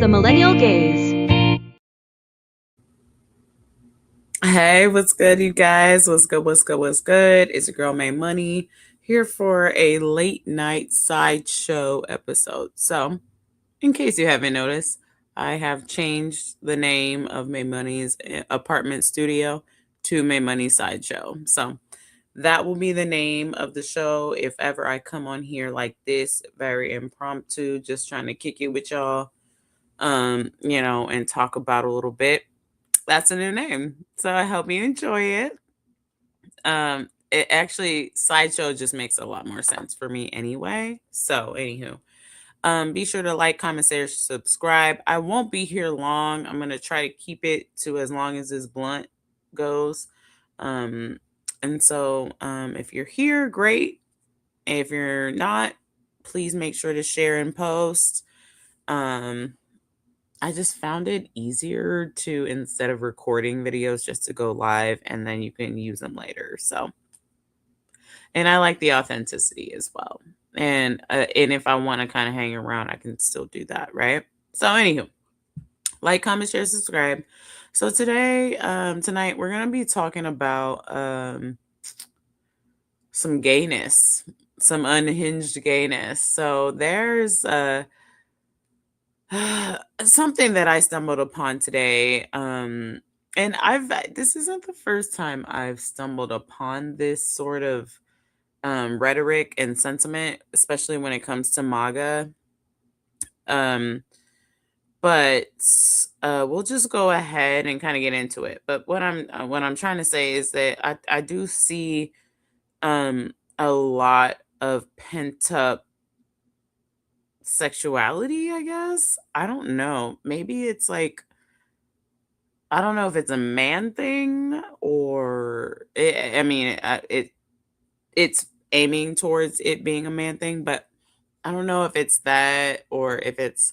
The Millennial Gaze. Hey, what's good, you guys? What's good? What's good? What's good? It's your girl Maymoney here for a late night sideshow episode. So, in case you haven't noticed, I have changed the name of Maymoney's apartment studio to Maymoney Sideshow. So, that will be the name of the show if ever I come on here like this, very impromptu, just trying to kick it with y'all, and talk about a little bit. That's a new name. So I hope you enjoy it. It actually sideshow just makes a lot more sense for me anyway. So anywho, be sure to like, comment, share, subscribe. I won't be here long. I'm gonna try to keep it to as long as this blunt goes. And so if you're here, great. If you're not, please make sure to share and post. I just found it easier to, instead of recording videos, just to go live and then you can use them later. So, and I like the authenticity as well. And if I want to kind of hang around, I can still do that, right? So, anywho, like, comment, share, subscribe. So tonight, we're gonna be talking about some gayness, some unhinged gayness. So there's something that I stumbled upon today. And this isn't the first time I've stumbled upon this sort of rhetoric and sentiment, especially when it comes to MAGA. But we'll just go ahead and kind of get into it. But what I'm trying to say is that I do see a lot of pent up sexuality, I guess. I don't know. Maybe it's like, I don't know if it's a man thing or it's aiming towards it being a man thing, but I don't know if it's that or if it's,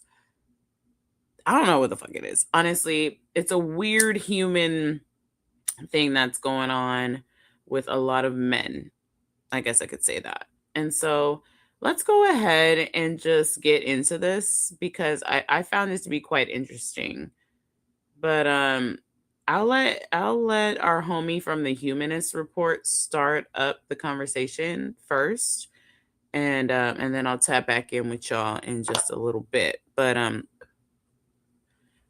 I don't know what the fuck it is. Honestly, it's a weird human thing that's going on with a lot of men. I guess I could say that. And so let's go ahead and just get into this because I found this to be quite interesting. But I'll let our homie from the Humanist Report start up the conversation first, and then I'll tap back in with y'all in just a little bit. But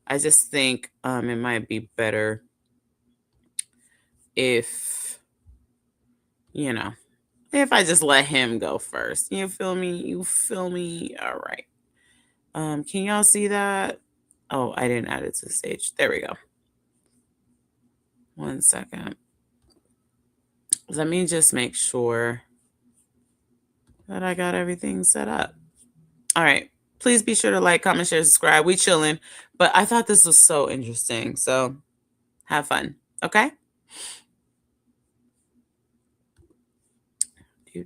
I just think it might be better if if I just let him go first. You feel me? You feel me? All right. Can y'all see that? Oh, I didn't add it to the stage. There we go. 1 second. Let me just make sure that I got everything set up. All right. Please be sure to like, comment, share, subscribe. We chilling. But I thought this was so interesting. So have fun. Okay? Oh,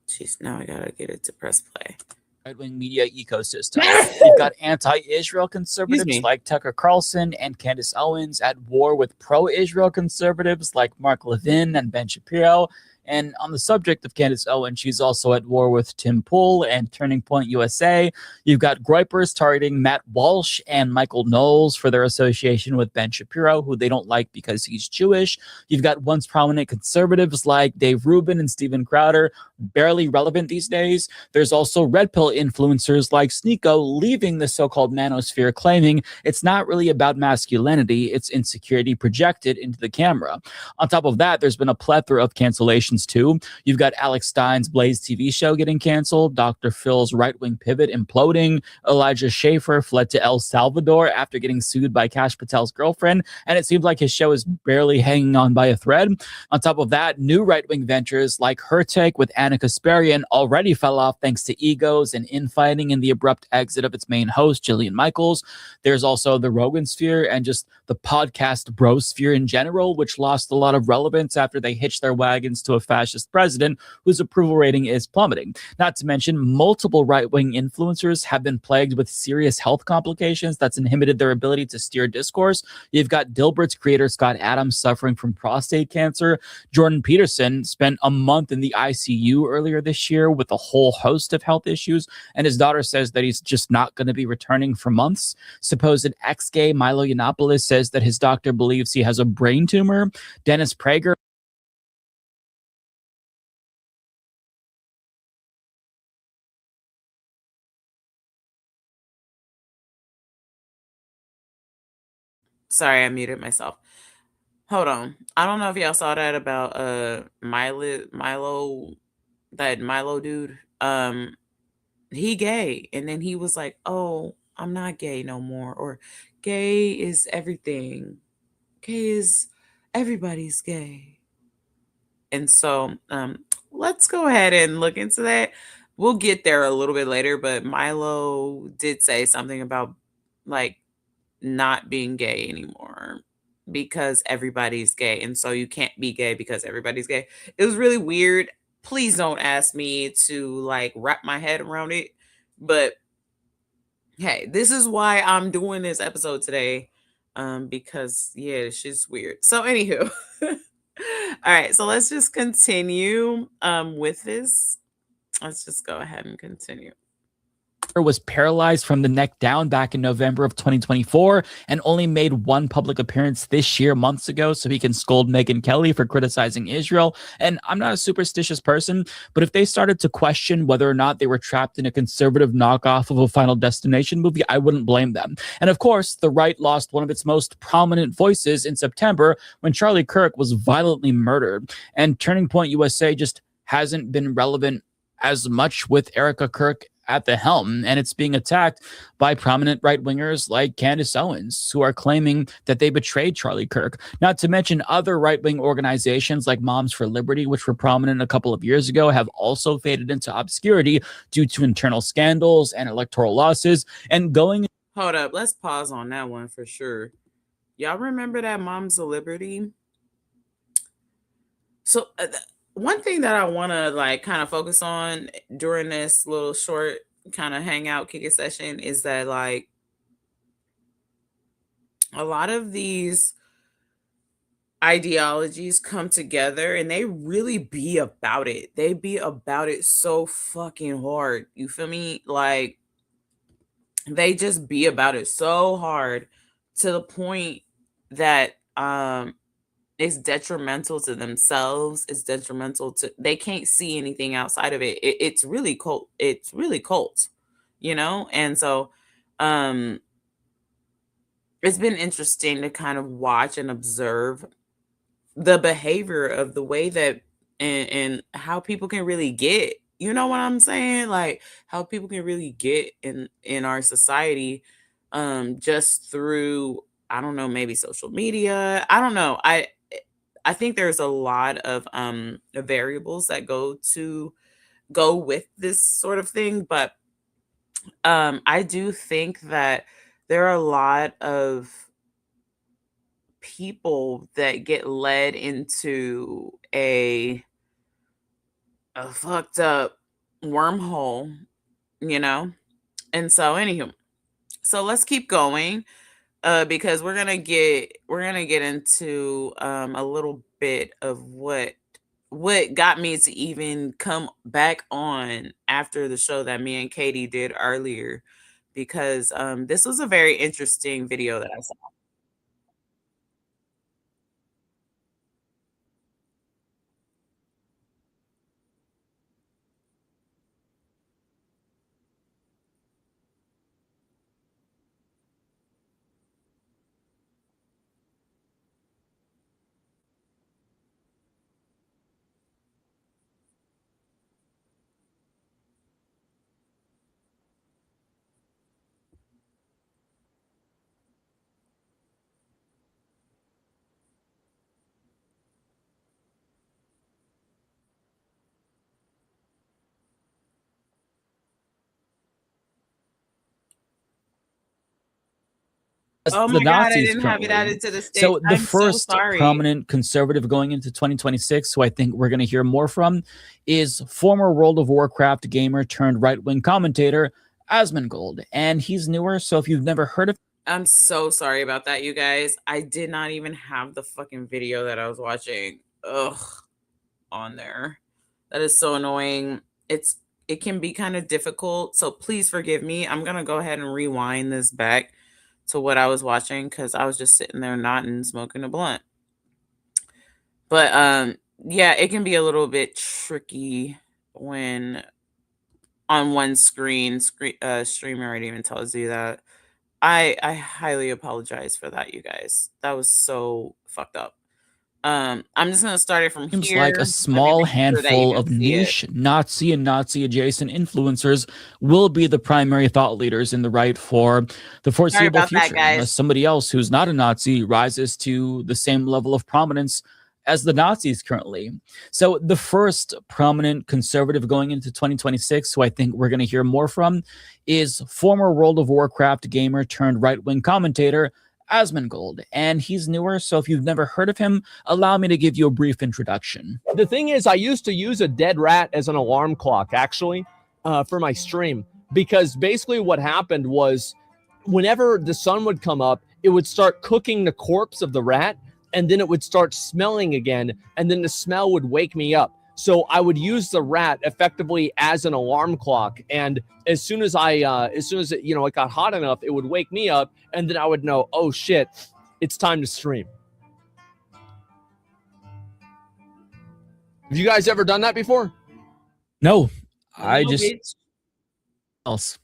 jeez. Now I gotta get it to press play. Right-wing media ecosystem. You've got anti-Israel conservatives like Tucker Carlson and Candace Owens at war with pro-Israel conservatives like Mark Levin and Ben Shapiro. And on the subject of Candace Owens, she's also at war with Tim Pool and Turning Point USA. You've got Groypers targeting Matt Walsh and Michael Knowles for their association with Ben Shapiro, who they don't like because he's Jewish. You've got once prominent conservatives like Dave Rubin and Steven Crowder, barely relevant these days. There's also red pill influencers like Sneeko leaving the so-called manosphere, claiming it's not really about masculinity, it's insecurity projected into the camera. On top of that, there's been a plethora of cancellations too. You've got Alex Stein's Blaze TV show getting canceled, Dr. Phil's right-wing pivot imploding, Elijah Schaffer fled to El Salvador after getting sued by Kash Patel's girlfriend, and it seems like his show is barely hanging on by a thread. On top of that, new right-wing ventures like Her Take with Anna Kasparian already fell off thanks to egos and infighting and the abrupt exit of its main host, Jillian Michaels. There's also the Rogan sphere and just the podcast bro sphere in general, which lost a lot of relevance after they hitched their wagons to a fascist president whose approval rating is plummeting. Not to mention, multiple right wing influencers have been plagued with serious health complications that's inhibited their ability to steer discourse. You've got Dilbert's creator Scott Adams suffering from prostate cancer. Jordan Peterson spent a month in the ICU earlier this year with a whole host of health issues, and his daughter says that he's just not going to be returning for months. Supposed ex-gay Milo Yiannopoulos says that his doctor believes he has a brain tumor. Dennis Prager. Sorry, I muted myself. Hold on. I don't know if y'all saw that about Milo, that Milo dude. He gay, and then he was like, "Oh, I'm not gay no more," or "Gay is everything. Gay is everybody's gay." And so, let's go ahead and look into that. We'll get there a little bit later, but Milo did say something about like not being gay anymore because everybody's gay. And so you can't be gay because everybody's gay. It was really weird. Please don't ask me to like wrap my head around it. But hey, this is why I'm doing this episode today. Because yeah, she's weird. So anywho. All right, so let's just continue with this. Let's just go ahead and continue. Was paralyzed from the neck down back in November of 2024 and only made one public appearance this year, months ago, so he can scold Megyn Kelly for criticizing Israel. And I'm not a superstitious person, but if they started to question whether or not they were trapped in a conservative knockoff of a Final Destination movie, I wouldn't blame them. And of course, the right lost one of its most prominent voices in September when Charlie Kirk was violently murdered. And Turning Point USA just hasn't been relevant as much with Erica Kirk at the helm, and it's being attacked by prominent right-wingers like Candace Owens, who are claiming that they betrayed Charlie Kirk. Not to mention other right-wing organizations like Moms for Liberty, which were prominent a couple of years ago, have also faded into obscurity due to internal scandals and electoral losses. And going... Hold up, let's pause on that one for sure. Y'all remember that Moms of Liberty? So one thing that I want to like kind of focus on during this little short kind of hangout kick it session is that like a lot of these ideologies come together and they really be about it. They be about it so fucking hard. You feel me? Like they just be about it so hard to the point that it's detrimental to themselves. It's detrimental to they can't see anything outside of it. It's really cult. It's really cult, you know? And so it's been interesting to kind of watch and observe the behavior of the way that and how people can really get, you know what I'm saying? Like how people can really get in our society just through I don't know, maybe social media. I don't know. I think there's a lot of variables that go with this sort of thing, but I do think that there are a lot of people that get led into a fucked up wormhole, you know? And so anywho, so let's keep going because we're gonna get into a little bit of what got me to even come back on after the show that me and Katie did earlier because this was a very interesting video that I saw. as Oh the my God, I Nazis didn't have it currently. added to the stage. So the I'm so first sorry. prominent conservative going into 2026, who I think we're going to hear more from, is former World of Warcraft gamer turned right-wing commentator Asmongold, and he's newer. So if you've never heard of, I'm so sorry about that, you guys. I did not even have the fucking video that I was watching. Ugh, on there. That is so annoying. It can be kind of difficult, so please forgive me. I'm gonna go ahead and rewind this back to what I was watching because I was just sitting there nodding, smoking a blunt. But yeah, it can be a little bit tricky when on one stream already even tells you that. I highly apologize for that, you guys. That was so fucked up. I'm just gonna start it from seems here. like a Let me small make sure that you handful can of see it. niche Nazi and Nazi adjacent influencers will be the primary thought leaders in the right for the Sorry foreseeable about that, future, unless guys. somebody else who's not a Nazi rises to the same level of prominence as the Nazis currently. So, the first prominent conservative going into 2026, who I think we're going to hear more from, is former World of Warcraft gamer turned right wing commentator Asmongold, and he's newer. So, if you've never heard of him, allow me to give you a brief introduction. The thing is, I used to use a dead rat as an alarm clock, actually, for my stream, because basically what happened was whenever the sun would come up, it would start cooking the corpse of the rat, and then it would start smelling again, and then the smell would wake me up. So I would use the rat effectively as an alarm clock, and as soon as it got hot enough, it would wake me up, and then I would know, oh shit, it's time to stream. Have you guys ever done that before? No, I No, just bitch. else.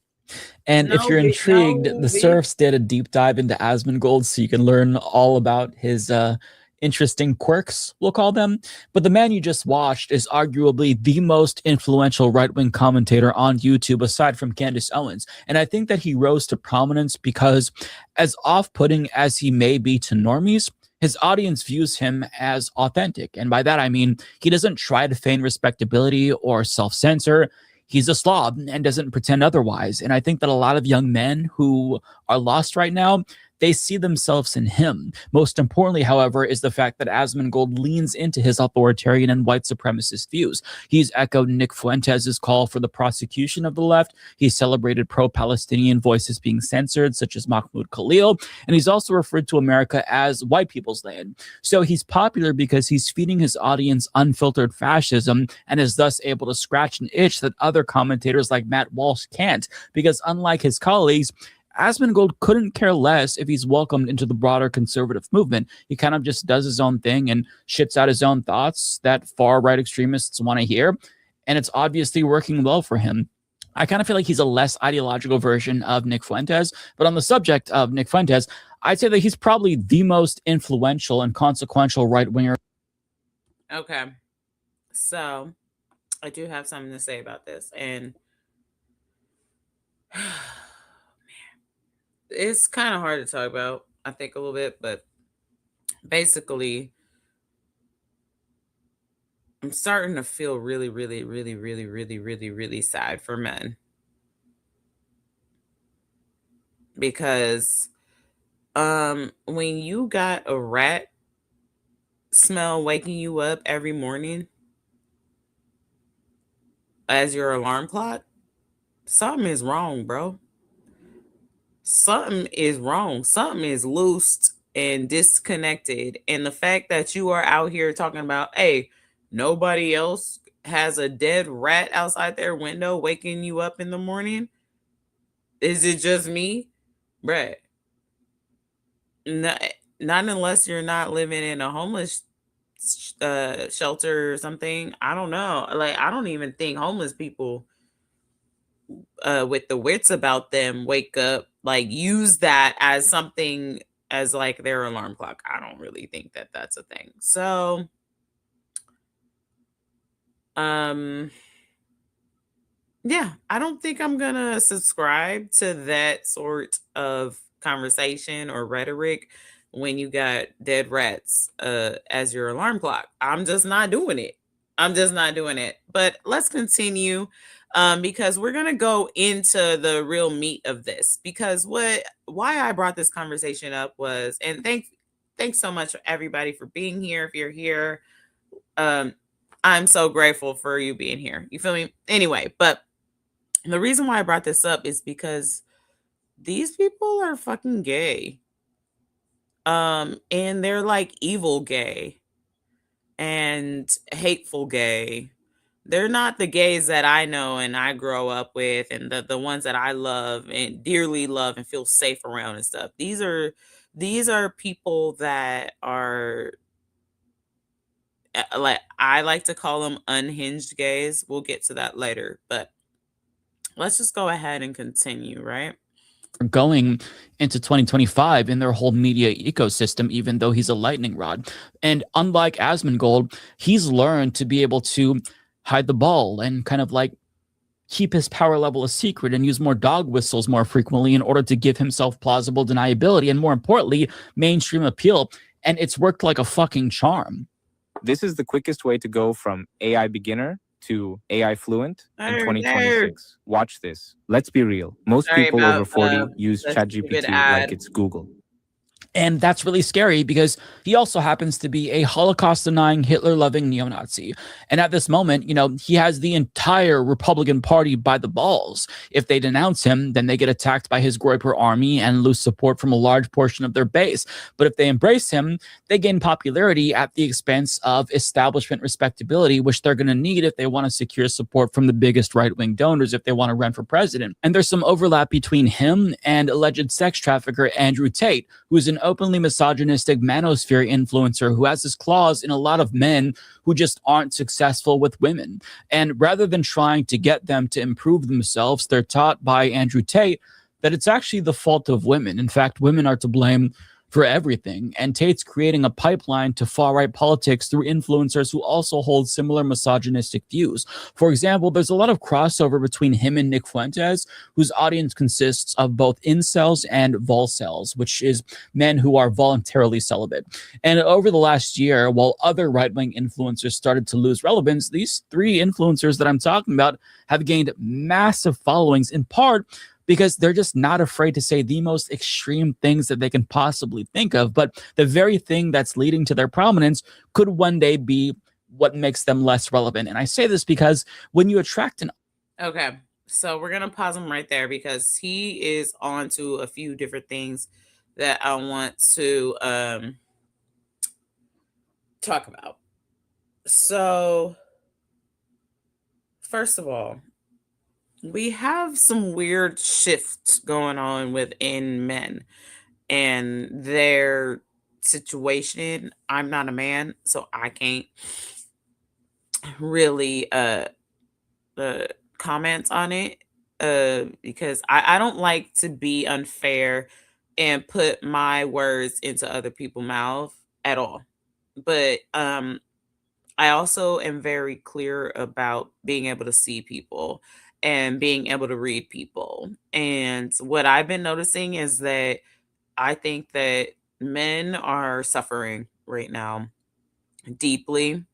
And if No, you're bitch. intrigued, No, the bitch. Serfs did a deep dive into Asmongold so you can learn all about his interesting quirks, we'll call them. But the man you just watched is arguably the most influential right wing commentator on YouTube aside from Candace Owens. And I think that he rose to prominence because, as off putting as he may be to normies, his audience views him as authentic. And by that, I mean he doesn't try to feign respectability or self censor. He's a slob and doesn't pretend otherwise. And I think that a lot of young men who are lost right now, they see themselves in him. Most importantly, however, is the fact that Asmongold leans into his authoritarian and white supremacist views. He's echoed Nick Fuentes' call for the prosecution of the left. He's celebrated pro-Palestinian voices being censored, such as Mahmoud Khalil. And he's also referred to America as white people's land. So he's popular because he's feeding his audience unfiltered fascism and is thus able to scratch an itch that other commentators like Matt Walsh can't. Because unlike his colleagues, Asmongold couldn't care less if he's welcomed into the broader conservative movement. He kind of just does his own thing and shits out his own thoughts that far-right extremists want to hear, and it's obviously working well for him. I kind of feel like he's a less ideological version of Nick Fuentes, but on the subject of Nick Fuentes, I'd say that he's probably the most influential and consequential right-winger. Okay. So I do have something to say about this. And it's kind of hard to talk about, I think, a little bit, but basically, I'm starting to feel really, really, really, really, really, really, really sad for men. Because when you got a rat smell waking you up every morning as your alarm clock, something is wrong, bro. Something is wrong. Something is loosed and disconnected. And the fact that you are out here talking about, hey, nobody else has a dead rat outside their window waking you up in the morning. Is it just me? Bruh. Not, not unless you're not living in a homeless shelter or something. I don't know. Like, I don't even think homeless people with the wits about them wake up, like use that as something as like their alarm clock. I don't really think that that's a thing. So um yeah, I don't think I'm gonna subscribe to that sort of conversation or rhetoric when you got dead rats as your alarm clock. I'm just not doing it. I'm just not doing it. But let's continue. because we're gonna go into the real meat of this. Because why I brought this conversation up was, and thanks so much everybody for being here. If you're here, I'm so grateful for you being here. You feel me? Anyway, but the reason why I brought this up is because these people are fucking gay. And they're like evil gay and hateful gay. They're not the gays that I know and I grow up with, and the ones that I love and dearly love and feel safe around and stuff. These are people that are like, I like to call them unhinged gays. We'll get to that later, but let's just go ahead and continue, right? Going into 2025 in their whole media ecosystem, even though he's a lightning rod. And unlike Asmongold, he's learned to be able to hide the ball and kind of like keep his power level a secret and use more dog whistles more frequently in order to give himself plausible deniability and, more importantly, mainstream appeal. And it's worked like a fucking charm. This is the quickest way to go from AI beginner to AI fluent in 2026. Watch this. Let's be real. Most people over 40 use ChatGPT like it's Google. And that's really scary because he also happens to be a Holocaust-denying, Hitler-loving neo-Nazi. And at this moment, you know, he has the entire Republican Party by the balls. If they denounce him, then they get attacked by his Groyper army and lose support from a large portion of their base. But if they embrace him, they gain popularity at the expense of establishment respectability, which they're going to need if they want to secure support from the biggest right-wing donors if they want to run for president. And there's some overlap between him and alleged sex trafficker Andrew Tate, who is an openly misogynistic manosphere influencer who has his claws in a lot of men who just aren't successful with women. And rather than trying to get them to improve themselves, they're taught by Andrew Tate that it's actually the fault of women. In fact, women are to blame for everything. And Tate's creating a pipeline to far-right politics through influencers who also hold similar misogynistic views. For example, there's a lot of crossover between him and Nick Fuentes, whose audience consists of both incels and volcels, which is men who are voluntarily celibate. And over the last year, while other right-wing influencers started to lose relevance, these three influencers that I'm talking about have gained massive followings, in part because they're just not afraid to say the most extreme things that they can possibly think of. But the very thing that's leading to their prominence could one day be what makes them less relevant. And I say this because when you attract an... Okay, so we're going to pause him right there because he is on to a few different things that I want to talk about. So, first of all, we have some weird shifts going on within men and their situation. I'm not a man, so I can't really comment on it because I don't like to be unfair and put my words into other people's mouth at all. But I also am very clear about being able to see people and being able to read people. And what I've been noticing is that I think that men are suffering right now deeply,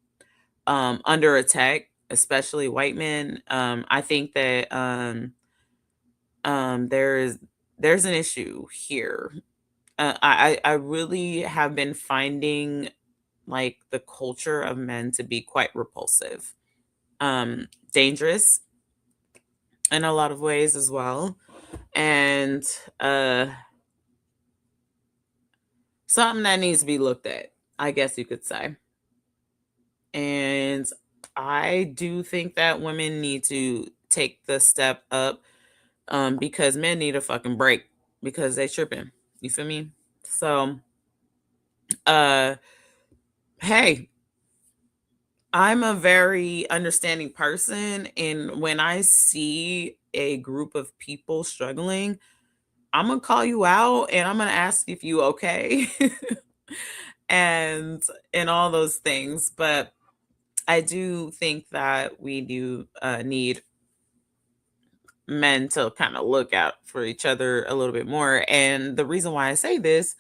under attack, especially white men. I think that there's an issue here. I really have been finding like the culture of men to be quite repulsive, dangerous in a lot of ways as well, and something that needs to be looked at, I guess you could say. And I do think that women need to take the step up, because men need a fucking break because they tripping. You feel me? So, hey, I'm a very understanding person, and when I see a group of people struggling, I'm gonna call you out and I'm gonna ask if you okay, and all those things. But I do think that we do need men to kind of look out for each other a little bit more. And the reason why I say this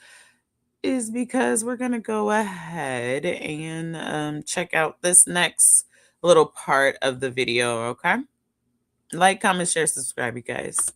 is because we're going to go ahead and check out this next little part of the video, okay? Like, comment, share, subscribe, you guys.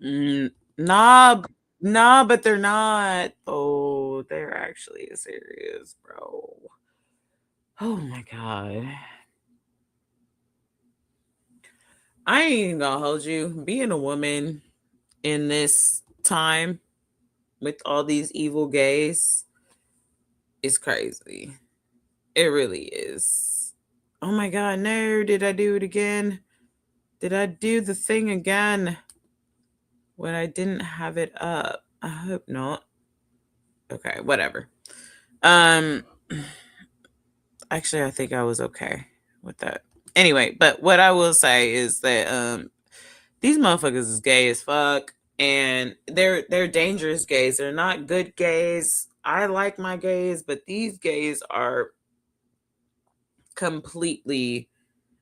Nah, but they're not. Oh, they're actually serious, bro. Oh my God. I ain't gonna hold you. Being a woman in this time with all these evil gays is crazy. It really is. Oh my God, no. Did I do it again? Did I do the thing again when I didn't have it up? I hope not. Okay, whatever. Actually, I think I was okay with that. Anyway, but what I will say is that these motherfuckers is gay as fuck, and they're dangerous gays. They're not good gays. I like my gays, but these gays are completely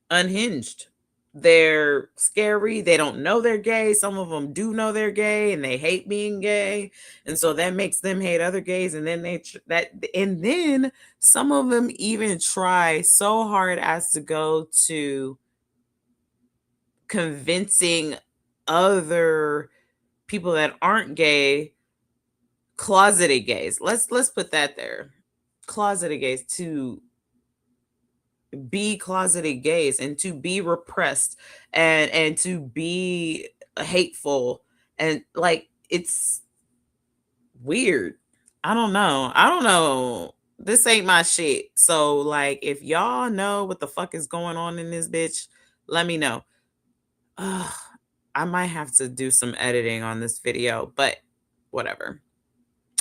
unhinged. They're scary. They don't know they're gay. Some of them do know they're gay, and they hate being gay, and so that makes them hate other gays. And then then some of them even try so hard as to go to convincing other people that aren't gay, closeted gays. Let's put that there. Closeted gays, to be closeted gays and to be repressed and to be hateful, and like, it's weird. I don't know. This ain't my shit. So like, if y'all know what the fuck is going on in this bitch, let me know. I might have to do some editing on this video, but whatever.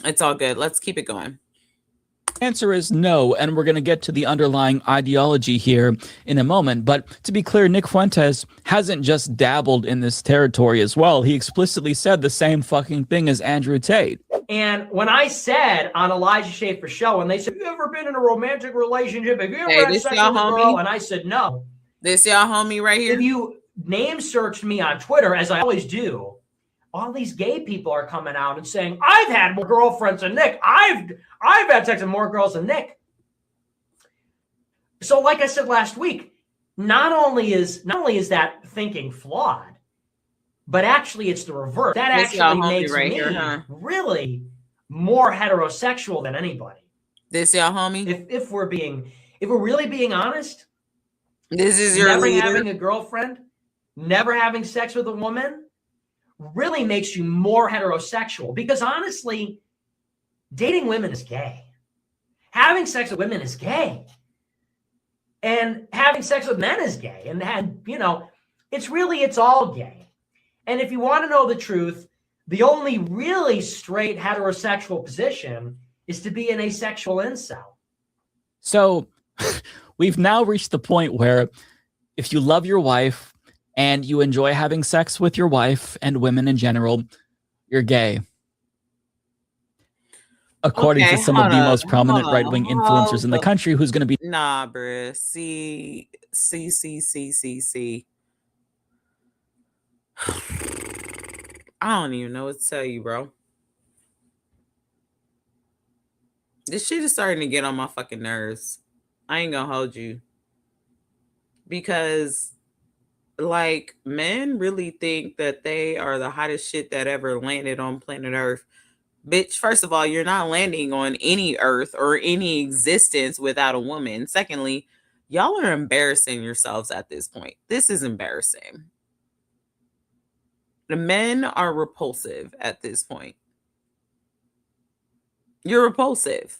It's all good. Let's keep it going. Answer is no, and we're going to get to the underlying ideology here in a moment. But to be clear, Nick Fuentes hasn't just dabbled in this territory as well. He explicitly said the same fucking thing as Andrew Tate. And when I said on Elijah Schaefer's show, and they said, "Have you ever been in a romantic relationship? Have you ever had sex with a girl?" And I said, "No." This y'all homie right here. If you name searched me on Twitter, as I always do, all these gay people are coming out and saying, "I've had more girlfriends than Nick. I've had sex with more girls than Nick." So like I said last week, not only is that thinking flawed, but actually it's the reverse. That actually makes me really more heterosexual than anybody. This y'all homie? If we're really being honest, this is your never leader. Having a girlfriend, never having sex with a woman really makes you more heterosexual, because honestly, dating women is gay. Having sex with women is gay. And having sex with men is gay. And it's all gay. And if you want to know the truth, the only really straight heterosexual position is to be an asexual incel. So we've now reached the point where if you love your wife and you enjoy having sex with your wife and women in general, you're gay. According to some of the most prominent right-wing influencers in the country, who's going to be... Nah, bruh. See. I don't even know what to tell you, bro. This shit is starting to get on my fucking nerves. I ain't gonna hold you. Because like men really think that they are the hottest shit that ever landed on planet Earth. Bitch, first of all, you're not landing on any Earth or any existence without a woman. Secondly, y'all are embarrassing yourselves at this point. This is embarrassing. The men are repulsive at this point. You're repulsive.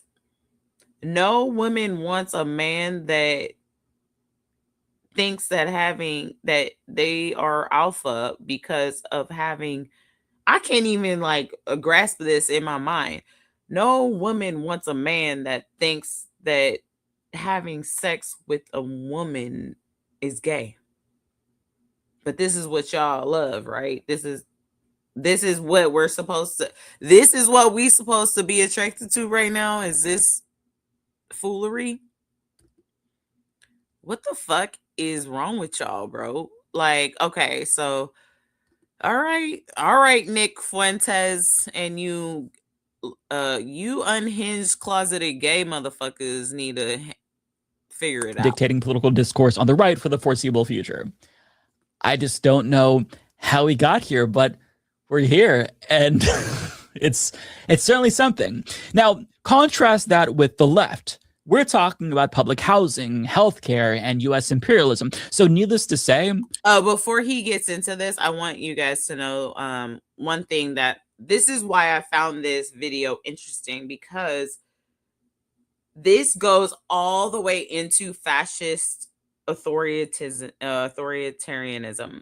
No woman wants a man that thinks that they are alpha because of having, I can't even like grasp this in my mind. No woman wants a man that thinks that having sex with a woman is gay. But this is what y'all love, right? This is what we're supposed to, this is what we supposed to be attracted to right now. Is this foolery? What the fuck is wrong with y'all, bro? Like, okay, so all right, Nick Fuentes, and you unhinged closeted gay motherfuckers need to figure it out. Dictating political discourse on the right for the foreseeable future. I just don't know how we got here, but we're here, and it's certainly something. Now, contrast that with the left. We're talking about public housing, healthcare, and U.S. imperialism. So needless to say... before he gets into this, I want you guys to know one thing, that this is why I found this video interesting, because this goes all the way into fascist authoritarianism.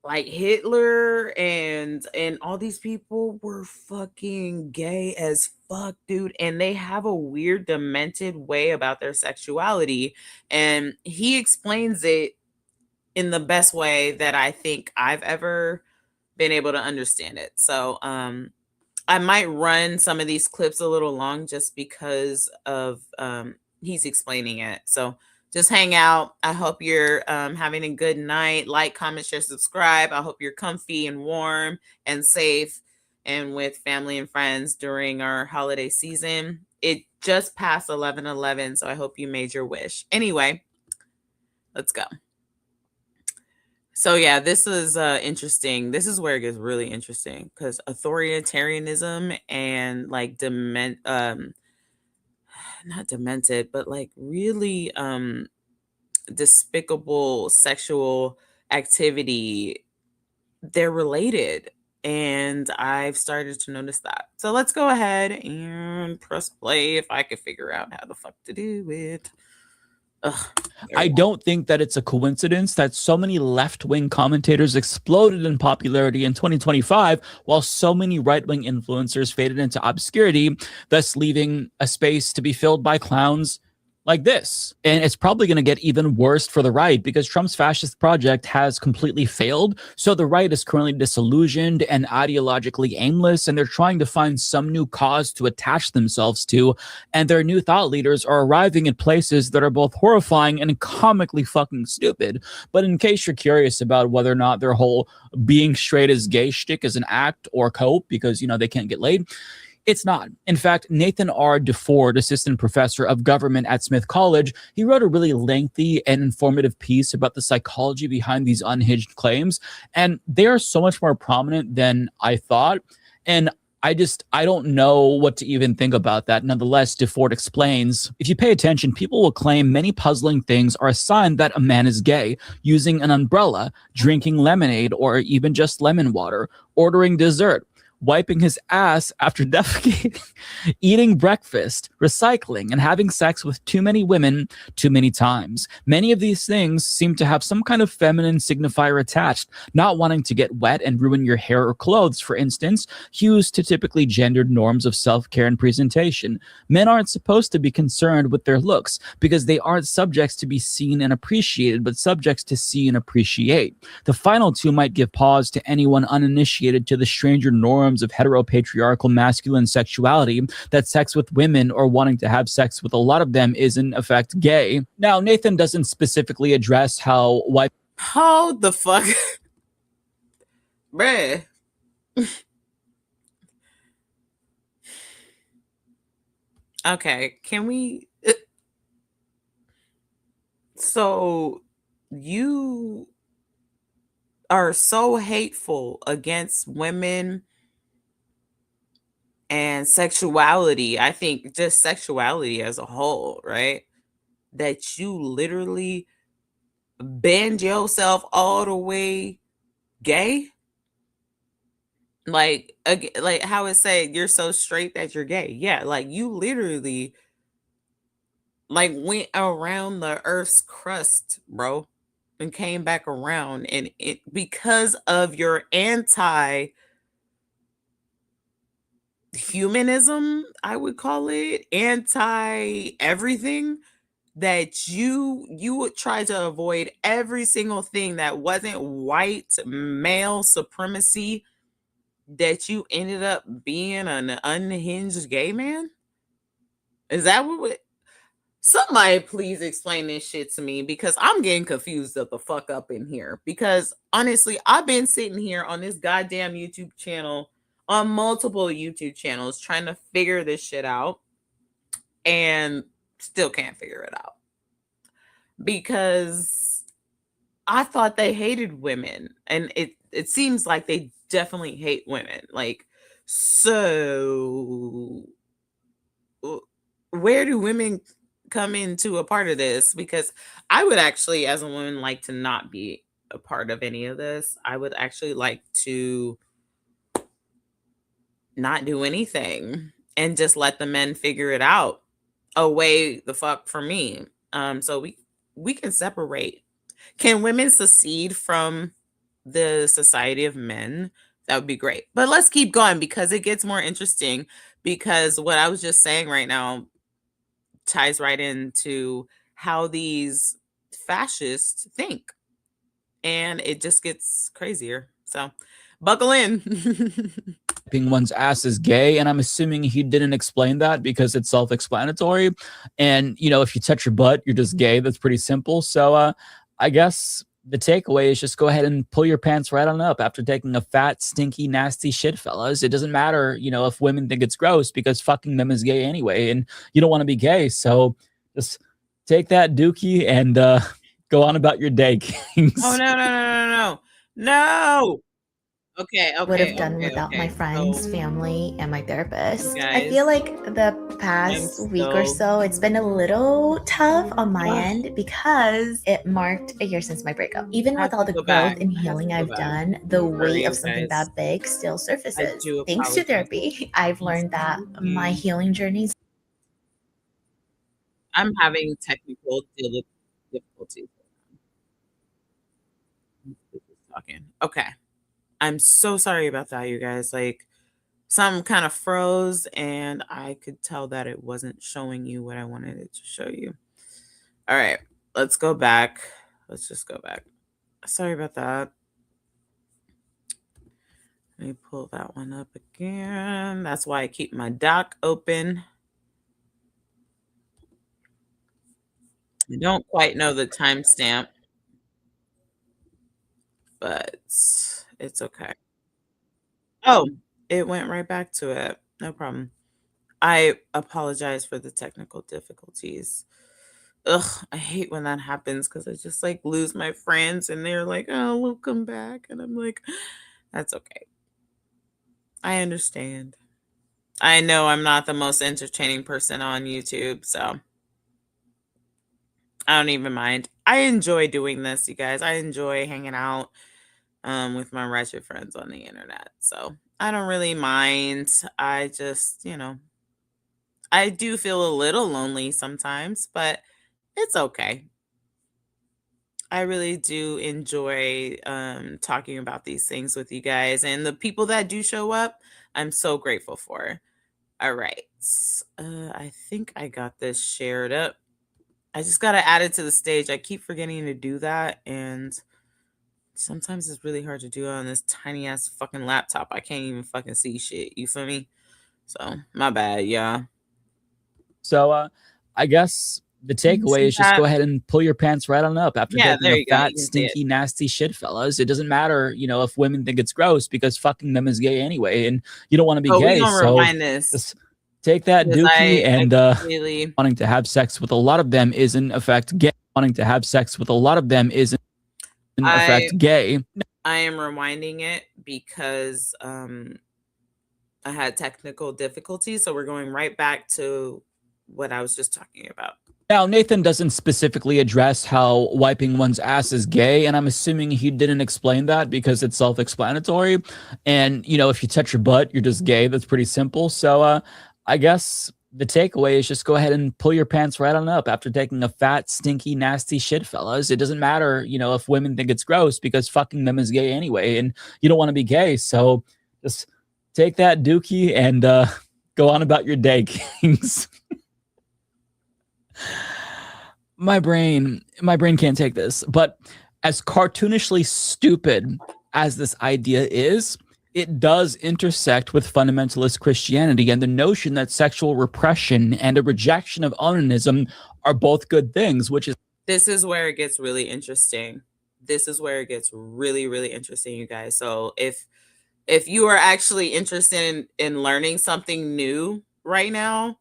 Like Hitler and all these people were fucking gay as fuck, dude. And they have a weird, demented way about their sexuality. And he explains it in the best way that I think I've ever been able to understand it. So I might run some of these clips a little long just because of he's explaining it. So just hang out. I hope you're having a good night. Like, comment, share, subscribe. I hope you're comfy and warm and safe and with family and friends during our holiday season. It just passed 11/11, so I hope you made your wish. Anyway, let's go. So yeah, this is interesting. This is where it gets really interesting, because authoritarianism and like not demented, but like really despicable sexual activity, they're related. And I've started to notice that. So let's go ahead and press play if I could figure out how the fuck to do it. I don't think that it's a coincidence that so many left-wing commentators exploded in popularity in 2025, while so many right-wing influencers faded into obscurity, thus leaving a space to be filled by clowns like this. And it's probably going to get even worse for the right, because Trump's fascist project has completely failed. So the right is currently disillusioned and ideologically aimless, and they're trying to find some new cause to attach themselves to. And their new thought leaders are arriving at places that are both horrifying and comically fucking stupid. But in case you're curious about whether or not their whole being straight as gay shtick is an act or cope because, you know, they can't get laid, it's not. In fact, Nathan R. DeFord, assistant professor of government at Smith College, he wrote a really lengthy and informative piece about the psychology behind these unhinged claims, and they are so much more prominent than I thought. And I don't know what to even think about that. Nonetheless, DeFord explains, if you pay attention, people will claim many puzzling things are a sign that a man is gay: using an umbrella, drinking lemonade or even just lemon water, ordering dessert, wiping his ass after defecating, eating breakfast, recycling, and having sex with too many women too many times. Many of these things seem to have some kind of feminine signifier attached. Not wanting to get wet and ruin your hair or clothes, for instance, hews to typically gendered norms of self-care and presentation. Men aren't supposed to be concerned with their looks because they aren't subjects to be seen and appreciated, but subjects to see and appreciate. The final two might give pause to anyone uninitiated to the stranger norms of heteropatriarchal masculine sexuality, that sex with women or wanting to have sex with a lot of them is in effect gay. Now, Nathan doesn't specifically address how white... Hold the fuck. Bruh. Okay, can we? So you are so hateful against women and sexuality. I think just sexuality as a whole, right? That you literally bend yourself all the way gay. Like how it said, you're so straight that you're gay. Yeah, like you literally like went around the earth's crust, bro, and came back around, and it because of your anti humanism, I would call it, anti everything, that you would try to avoid every single thing that wasn't white male supremacy, that you ended up being an unhinged gay man. Is that what somebody please explain this shit to me, because I'm getting confused of the fuck up in here. Because honestly, I've been sitting here on this goddamn YouTube channel, on multiple YouTube channels, trying to figure this shit out, and still can't figure it out. Because I thought they hated women, and it seems like they definitely hate women. Like, so where do women come into a part of this? Because I would actually, as a woman, like to not be a part of any of this. I would actually like to not do anything and just let the men figure it out away the fuck from me. So we can separate. Can women secede from the society of men? That would be great. But let's keep going, because it gets more interesting, because what I was just saying right now ties right into how these fascists think, and it just gets crazier. So buckle in. One's ass is gay, and I'm assuming he didn't explain that because it's self-explanatory. And if you touch your butt, you're just gay. That's pretty simple. So I guess the takeaway is just go ahead and pull your pants right on up after taking a fat, stinky, nasty shit, fellas. It doesn't matter, if women think it's gross, because fucking them is gay anyway, and you don't want to be gay. So just take that dookie and go on about your day, kings. Oh, no. Okay. Would have done without my friends, family, and my therapist. I feel like the past week or so, it's been a little tough on my end, because it marked a year since my breakup. Even with all the growth and healing I've done, the weight of something that big still surfaces. Thanks to therapy, I've learned that my healing journeys. I'm having technical difficulties. Okay. I'm so sorry about that, you guys. Like, some kind of froze, and I could tell that it wasn't showing you what I wanted it to show you. All right, let's go back. Let's just go back. Sorry about that. Let me pull that one up again. That's why I keep my doc open. I don't quite know the timestamp, but it's okay. Oh, it went right back to it. No problem. I apologize for the technical difficulties. Ugh, I hate when that happens, because I just like lose my friends, and they're like, oh, we'll come back. And I'm like, that's okay. I understand. I know I'm not the most entertaining person on YouTube, so I don't even mind. I enjoy doing this, you guys. I enjoy hanging out with my wretched friends on the internet. So I don't really mind. I just, I do feel a little lonely sometimes, but it's okay. I really do enjoy talking about these things with you guys, and the people that do show up, I'm so grateful for. All right. I think I got this shared up. I just got to add it to the stage. I keep forgetting to do that, and sometimes it's really hard to do it on this tiny ass fucking laptop. I can't even fucking see shit. You feel me? So my bad, yeah. So I guess the takeaway is just go ahead and pull your pants right on up after taking a fat, stinky, nasty shit, fellas. It doesn't matter, if women think it's gross, because fucking them is gay anyway, and you don't want to be gay. So rewind this. Take that, Dookie, and really wanting to have sex with a lot of them is in effect gay. Wanting to have sex with a lot of them is in effect gay. I am rewinding it because I had technical difficulties, so we're going right back to what I was just talking about. Now, Nathan doesn't specifically address how wiping one's ass is gay, and I'm assuming he didn't explain that because it's self-explanatory. And, you know, if you touch your butt, you're just gay. That's pretty simple. So I guess the takeaway is just go ahead and pull your pants right on up after taking a fat, stinky, nasty shit, fellas. It doesn't matter, you know, if women think it's gross because fucking them is gay anyway, and you don't want to be gay. So just take that, Dookie, and go on about your day, kings. My brain can't take this. But as cartoonishly stupid as this idea is, it does intersect with fundamentalist Christianity and the notion that sexual repression and a rejection of onanism are both good things, which is... This is where it gets really interesting. This is where it gets really, really interesting, you guys. So if you are actually interested in learning something new right now,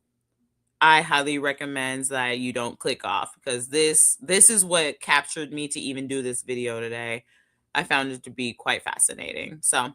I highly recommend that you don't click off, because this is what captured me to even do this video today. I found it to be quite fascinating. So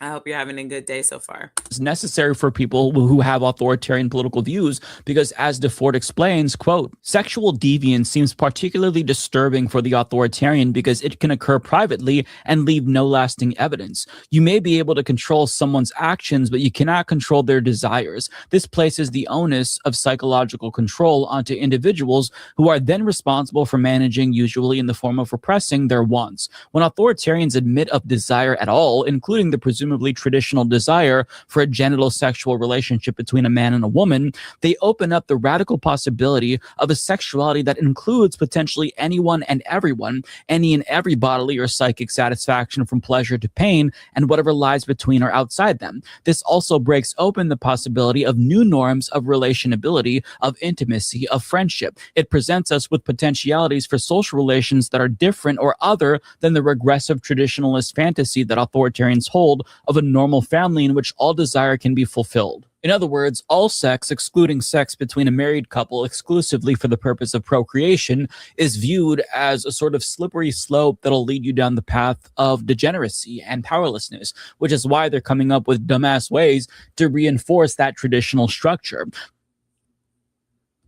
I hope you're having a good day so far. It's necessary for people who have authoritarian political views because, as DeFord explains, quote, sexual deviance seems particularly disturbing for the authoritarian because it can occur privately and leave no lasting evidence. You may be able to control someone's actions, but you cannot control their desires. This places the onus of psychological control onto individuals who are then responsible for managing, usually in the form of repressing, their wants. When authoritarians admit of desire at all, including the presumably traditional desire for a genital sexual relationship between a man and a woman, they open up the radical possibility of a sexuality that includes potentially anyone and everyone, any and every bodily or psychic satisfaction from pleasure to pain, and whatever lies between or outside them. This also breaks open the possibility of new norms of relationability, of intimacy, of friendship. It presents us with potentialities for social relations that are different or other than the regressive traditionalist fantasy that authoritarians hold of a normal family in which all desire can be fulfilled. In other words, all sex, excluding sex between a married couple exclusively for the purpose of procreation, is viewed as a sort of slippery slope that'll lead you down the path of degeneracy and powerlessness, which is why they're coming up with dumbass ways to reinforce that traditional structure.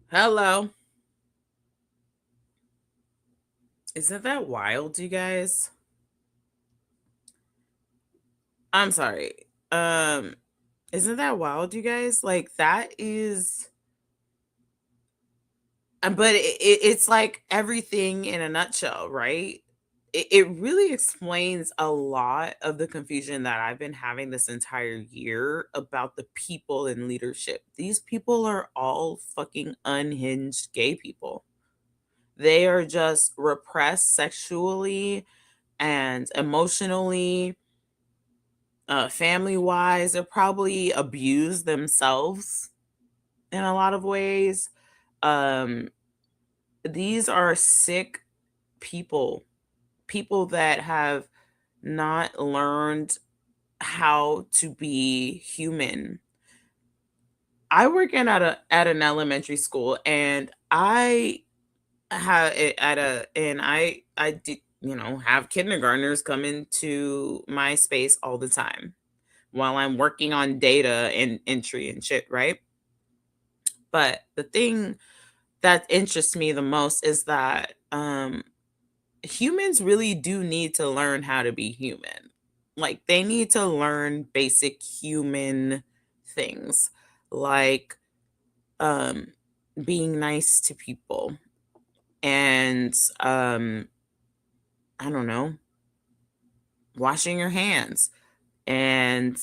Hello. Isn't that wild, you guys? I'm sorry. Isn't that wild, you guys? Like, that is... But it's like everything in a nutshell, right? It really explains a lot of the confusion that I've been having this entire year about the people in leadership. These people are all fucking unhinged gay people. They are just repressed sexually and emotionally, family-wise. They're probably abused themselves in a lot of ways. These are sick people that have not learned how to be human. I work at an elementary school, and I have have kindergartners come into my space all the time while I'm working on data and entry and shit, right? But the thing that interests me the most is that humans really do need to learn how to be human. Like, they need to learn basic human things, like being nice to people, and I don't know, washing your hands, and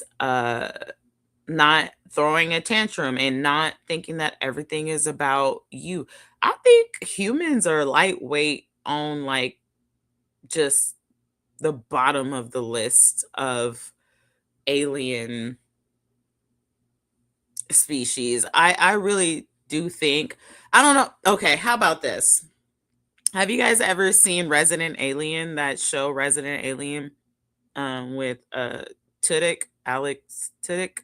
not throwing a tantrum, and not thinking that everything is about you. I think humans are lightweight on, like, just the bottom of the list of alien species. I really do think, I don't know. Okay, how about this? Have you guys ever seen Resident Alien, that show Resident Alien, with Tudyk, Alex Tudyk?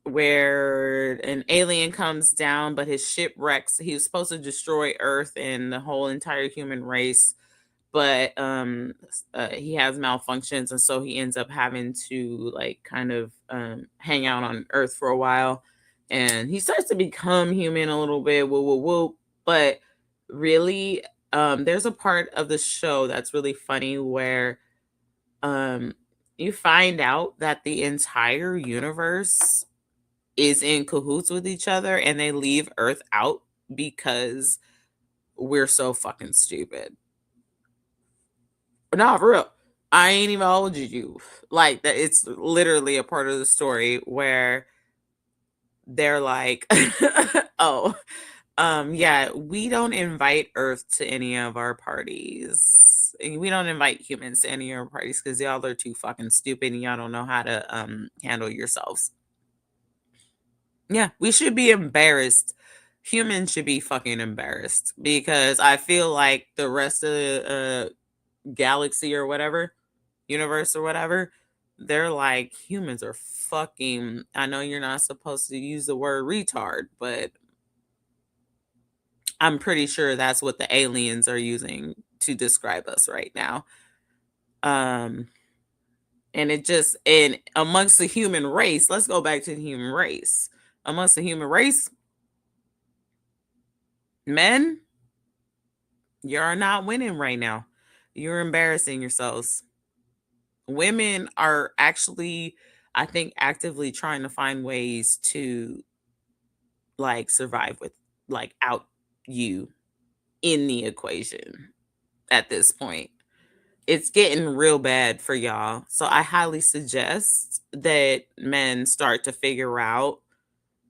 where an alien comes down, but his ship wrecks. He was supposed to destroy Earth and the whole entire human race, but he has malfunctions, and so he ends up having to like kind of hang out on Earth for a while, and he starts to become human a little bit. Woo woo woo! But really, there's a part of the show that's really funny where you find out that the entire universe is in cahoots with each other, and they leave Earth out because we're so fucking stupid. Nah, for real. I ain't even hold you. Like that, it's literally a part of the story where they're like, oh, yeah, we don't invite Earth to any of our parties. We don't invite humans to any of our parties because y'all are too fucking stupid and y'all don't know how to handle yourselves. Yeah, we should be embarrassed. Humans should be fucking embarrassed because I feel like the rest of the galaxy or whatever, universe or whatever, they're like, humans are fucking, I know you're not supposed to use the word retard, but I'm pretty sure that's what the aliens are using to describe us right now. And it just, and amongst the human race, let's go back to the human race. Amongst the human race, men, you're not winning right now. You're embarrassing yourselves. Women are actually, I think, actively trying to find ways to like survive with like out you in the equation at this point. It's getting real bad for y'all. So I highly suggest that men start to figure out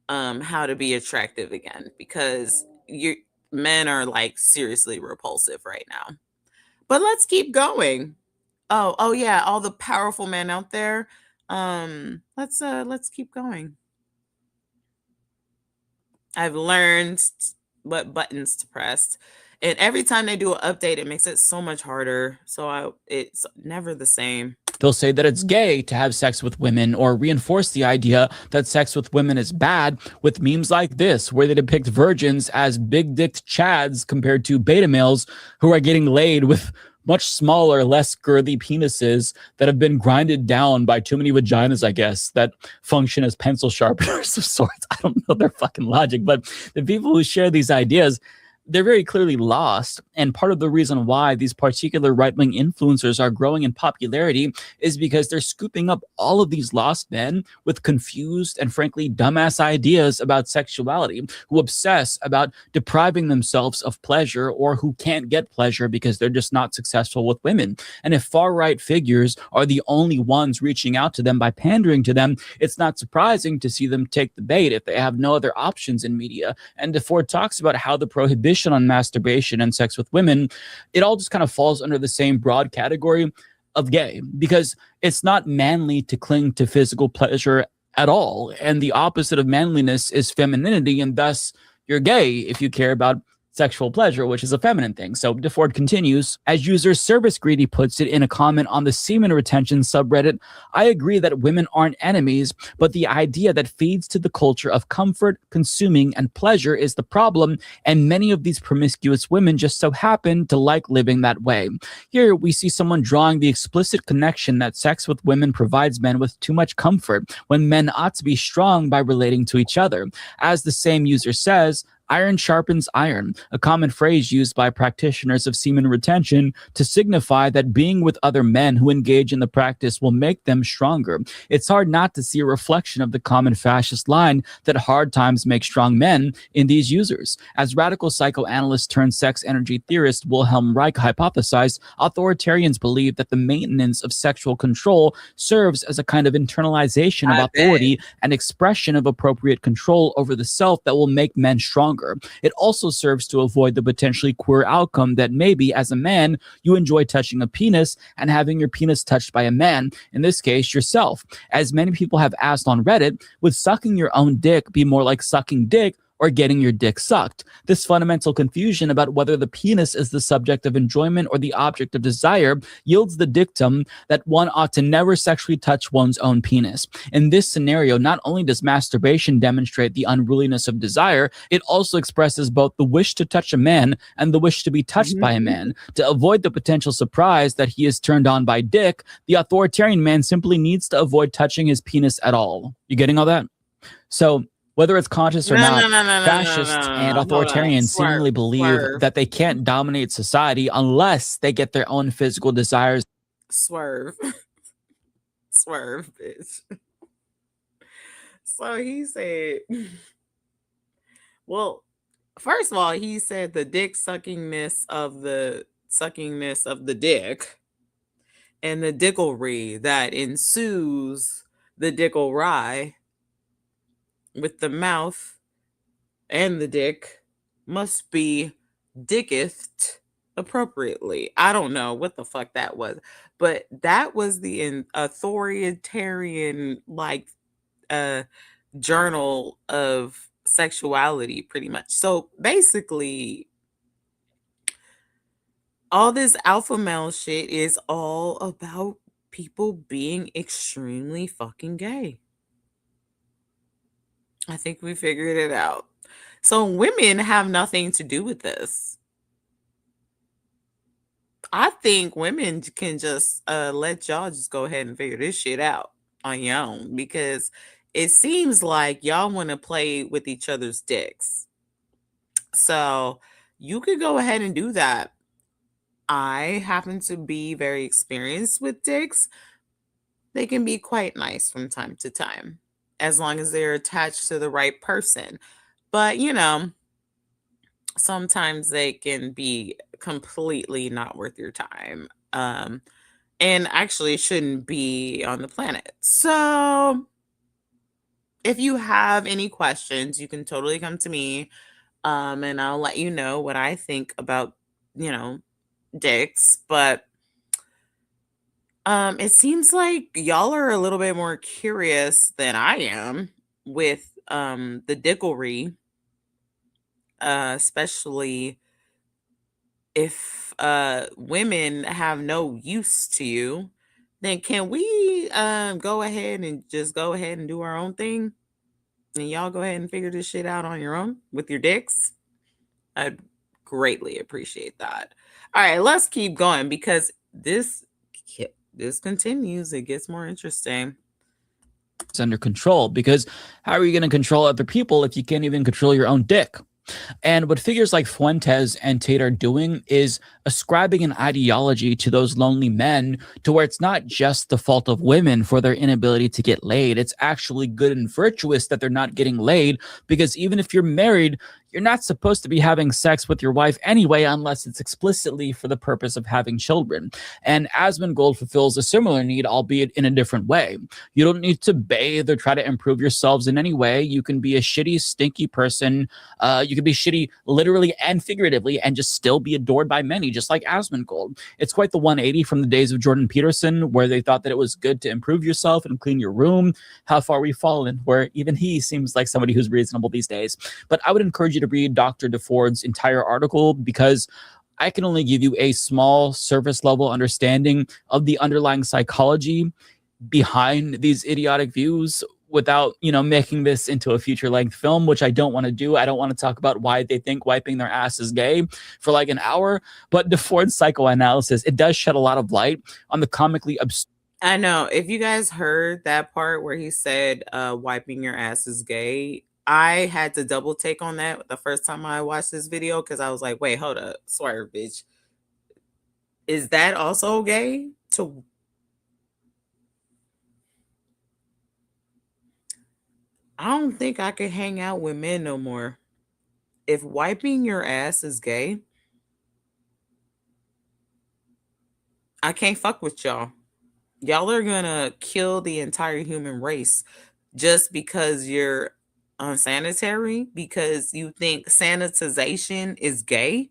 how to be attractive again, because men are like seriously repulsive right now. But let's keep going. Oh yeah, all the powerful men out there. Let's keep going. I've learned what buttons to press, and every time they do an update, it makes it so much harder. So it's never the same. They'll say that it's gay to have sex with women, or reinforce the idea that sex with women is bad with memes like this, where they depict virgins as big-dicked chads compared to beta males who are getting laid with much smaller, less girthy penises that have been grinded down by too many vaginas, I guess, that function as pencil sharpeners of sorts. I don't know their fucking logic, but the people who share these ideas, they're very clearly lost. And part of the reason why these particular right-wing influencers are growing in popularity is because they're scooping up all of these lost men with confused and frankly dumbass ideas about sexuality, who obsess about depriving themselves of pleasure, or who can't get pleasure because they're just not successful with women. And if far-right figures are the only ones reaching out to them by pandering to them, it's not surprising to see them take the bait if they have no other options in media. And DeFord talks about how the prohibition on masturbation and sex with women, it all just kind of falls under the same broad category of gay, because it's not manly to cling to physical pleasure at all. And the opposite of manliness is femininity, and thus you're gay if you care about sexual pleasure, which is a feminine thing. So DeFord continues, as user Service Greedy puts it in a comment on the semen retention subreddit, I agree that women aren't enemies, but the idea that feeds to the culture of comfort, consuming, and pleasure is the problem, and many of these promiscuous women just so happen to like living that way. Here we see someone drawing the explicit connection that sex with women provides men with too much comfort, when men ought to be strong by relating to each other. As the same user says, iron sharpens iron, a common phrase used by practitioners of semen retention to signify that being with other men who engage in the practice will make them stronger. It's hard not to see a reflection of the common fascist line that hard times make strong men in these users. As radical psychoanalyst turned sex energy theorist Wilhelm Reich hypothesized, authoritarians believe that the maintenance of sexual control serves as a kind of internalization of authority and expression of appropriate control over the self that will make men stronger. It also serves to avoid the potentially queer outcome that maybe as a man, you enjoy touching a penis and having your penis touched by a man, in this case, yourself. As many people have asked on Reddit, would sucking your own dick be more like sucking dick or getting your dick sucked. This fundamental confusion about whether the penis is the subject of enjoyment or the object of desire yields the dictum that one ought to never sexually touch one's own penis. In this scenario, not only does masturbation demonstrate the unruliness of desire, it also expresses both the wish to touch a man and the wish to be touched by a man. To avoid the potential surprise that he is turned on by dick, the authoritarian man simply needs to avoid touching his penis at all. You getting all that? So whether it's conscious or not, fascists and authoritarians seemingly believe that they can't dominate society unless they get their own physical desires. Swerve, bitch. So he said, well, first of all, he said the dick suckingness of the dick and the dicklery that ensues the dickle-rye with the mouth and the dick must be dicketh appropriately. I don't know what the fuck that was, but that was the authoritarian journal of sexuality, pretty much. So basically, all this alpha male shit is all about people being extremely fucking gay. I think we figured it out. So women have nothing to do with this. I think women can just let y'all just go ahead and figure this shit out on your own, because it seems like y'all want to play with each other's dicks. So you could go ahead and do that. I happen to be very experienced with dicks. They can be quite nice from time to time, as long as they're attached to the right person. But, you know, sometimes they can be completely not worth your time. And actually shouldn't be on the planet. So if you have any questions, you can totally come to me. And I'll let you know what I think about, dicks. But it seems like y'all are a little bit more curious than I am with the dicklery, especially if women have no use to you. Then can we go ahead and do our own thing, and y'all go ahead and figure this shit out on your own with your dicks? I'd greatly appreciate that. All right, let's keep going, because this continues. It gets more interesting. It's under control, because how are you going to control other people if you can't even control your own dick? And what figures like Fuentes and Tate are doing is ascribing an ideology to those lonely men, to where it's not just the fault of women for their inability to get laid. It's actually good and virtuous that they're not getting laid, because even if you're married, you're not supposed to be having sex with your wife anyway, unless it's explicitly for the purpose of having children. And Asmongold fulfills a similar need, albeit in a different way. You don't need to bathe or try to improve yourselves in any way. You can be a shitty, stinky person. You can be shitty literally and figuratively and just still be adored by many, just like Asmongold. It's quite the 180 from the days of Jordan Peterson, where they thought that it was good to improve yourself and clean your room. How far we've fallen, where even he seems like somebody who's reasonable these days. But I would encourage you to read Dr. DeFord's entire article, because I can only give you a small surface level understanding of the underlying psychology behind these idiotic views, without, making this into a feature length film, which I don't want to do. I don't want to talk about why they think wiping their ass is gay for like an hour, but DeFord's psychoanalysis, it does shed a lot of light on the comically absurd. I know. If you guys heard that part where he said wiping your ass is gay, I had to double take on that the first time I watched this video, because I was like, wait, hold up. Swerve, bitch. Is that also gay? I don't think I could hang out with men no more. If wiping your ass is gay, I can't fuck with y'all. Y'all are gonna kill the entire human race just because you're unsanitary, because you think sanitization is gay,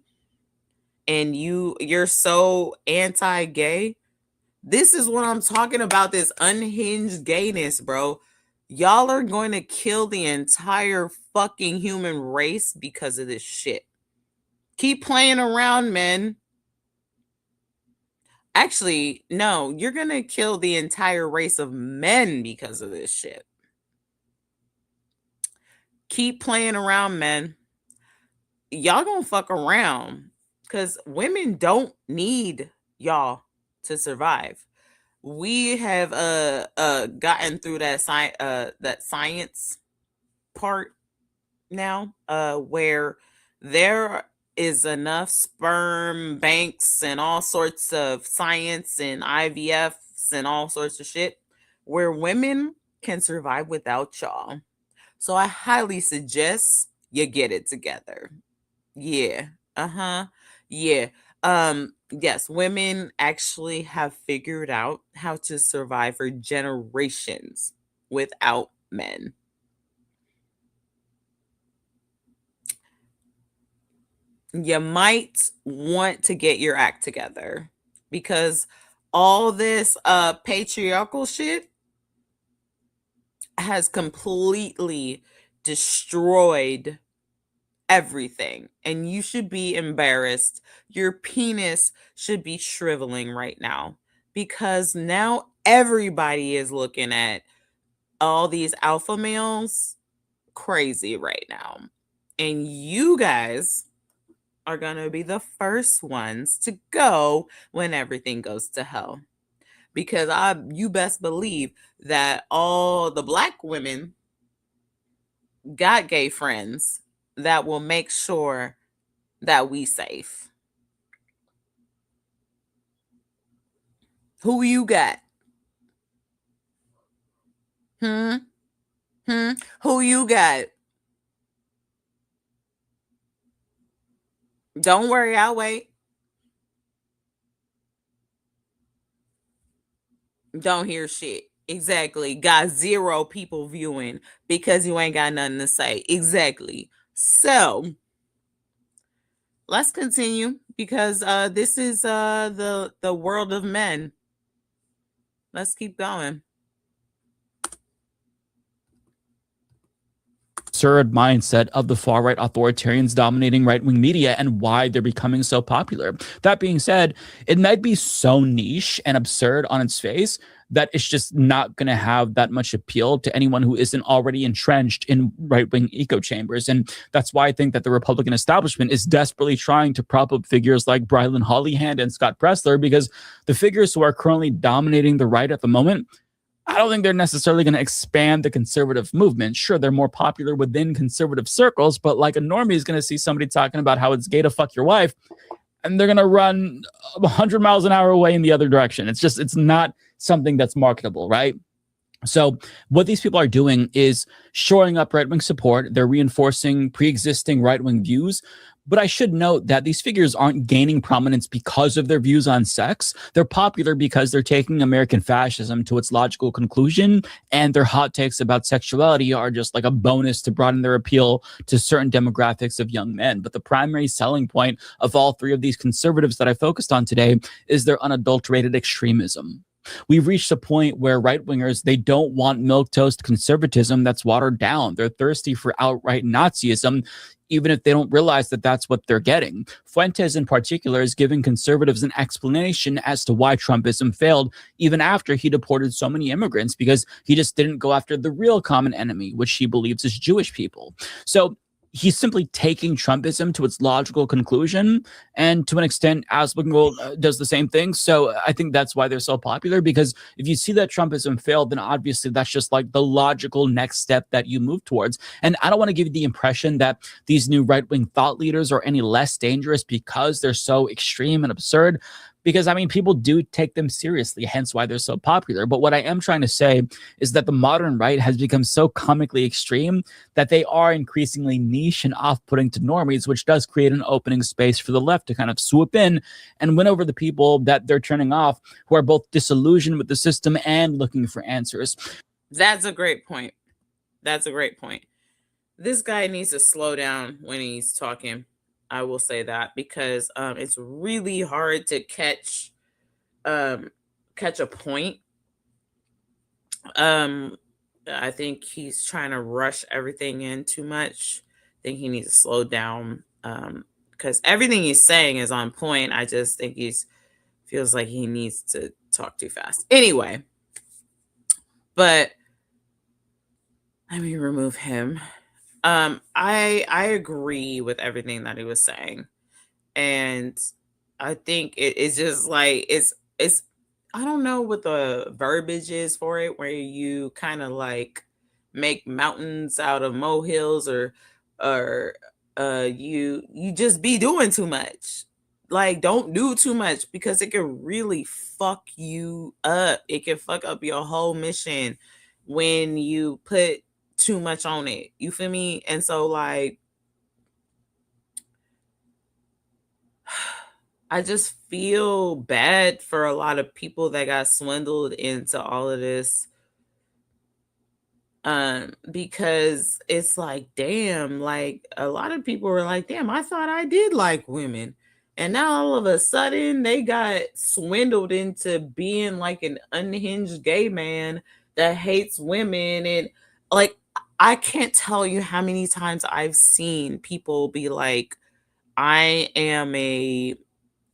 and you're so anti-gay. This is what I'm talking about, this unhinged gayness, bro. Y'all are going to kill the entire fucking human race because of this shit. Keep playing around, men. Actually, no, you're going to kill the entire race of men because of this shit. Keep playing around, men. Y'all gonna fuck around because women don't need y'all to survive. We have gotten through that science part now, where there is enough sperm banks and all sorts of science and IVFs and all sorts of shit where women can survive without y'all. So I highly suggest you get it together. Yeah. Yeah. Yes, women actually have figured out how to survive for generations without men. You might want to get your act together because all this patriarchal shit has completely destroyed everything, and you should be embarrassed. Your penis should be shriveling right now because now everybody is looking at all these alpha males crazy right now, and you guys are gonna be the first ones to go when everything goes to hell, because you best believe that all the black women got gay friends that will make sure that we safe. Who you got? Who you got? Don't worry, I'll wait. Don't hear shit. Exactly. Got 0 people viewing because you ain't got nothing to say. Exactly. So let's continue because this is the world of men. Let's keep going. Absurd mindset of the far-right authoritarians dominating right-wing media and why they're becoming so popular. That being said, it might be so niche and absurd on its face that it's just not going to have that much appeal to anyone who isn't already entrenched in right-wing echo chambers. And that's why I think that the Republican establishment is desperately trying to prop up figures like Brylan Hollyhand and Scott Pressler, because the figures who are currently dominating the right at the moment, I don't think they're necessarily going to expand the conservative movement. Sure, they're more popular within conservative circles, but like a normie is going to see somebody talking about how it's gay to fuck your wife, and they're going to run 100 miles an hour away in the other direction. It's not something that's marketable, right? So what these people are doing is shoring up right-wing support. They're reinforcing pre-existing right-wing views. But I should note that these figures aren't gaining prominence because of their views on sex. They're popular because they're taking American fascism to its logical conclusion, and their hot takes about sexuality are just like a bonus to broaden their appeal to certain demographics of young men. But the primary selling point of all 3 of these conservatives that I focused on today is their unadulterated extremism. We've reached a point where right-wingers, they don't want milquetoast conservatism that's watered down. They're thirsty for outright Nazism, even if they don't realize that that's what they're getting. Fuentes, in particular, is giving conservatives an explanation as to why Trumpism failed, even after he deported so many immigrants, because he just didn't go after the real common enemy, which he believes is Jewish people. So he's simply taking Trumpism to its logical conclusion, and to an extent, Aspengold does the same thing. So I think that's why they're so popular, because if you see that Trumpism failed, then obviously that's just like the logical next step that you move towards. And I don't want to give you the impression that these new right-wing thought leaders are any less dangerous because they're so extreme and absurd, because, I mean, people do take them seriously, hence why they're so popular. But what I am trying to say is that the modern right has become so comically extreme that they are increasingly niche and off-putting to normies, which does create an opening space for the left to kind of swoop in and win over the people that they're turning off, who are both disillusioned with the system and looking for answers. That's a great point. That's a great point. This guy needs to slow down when he's talking. I will say that, because it's really hard to catch a point I think he's trying to rush everything in too much. I think he needs to slow down because everything he's saying is on point. I just think feels like he needs to talk too fast. Anyway, but let me remove him. I agree with everything that he was saying, and I think it's just like it's I don't know what the verbiage is for it, where you kind of like make mountains out of molehills, or you just be doing too much. Like, don't do too much because it can really fuck you up. It can fuck up your whole mission when you put too much on it. You feel me? And so like I just feel bad for a lot of people that got swindled into all of this. Because it's like, damn, like a lot of people were like, damn, I thought I did like women. And now all of a sudden they got swindled into being like an unhinged gay man that hates women. And like, I can't tell you how many times I've seen people be like, I am a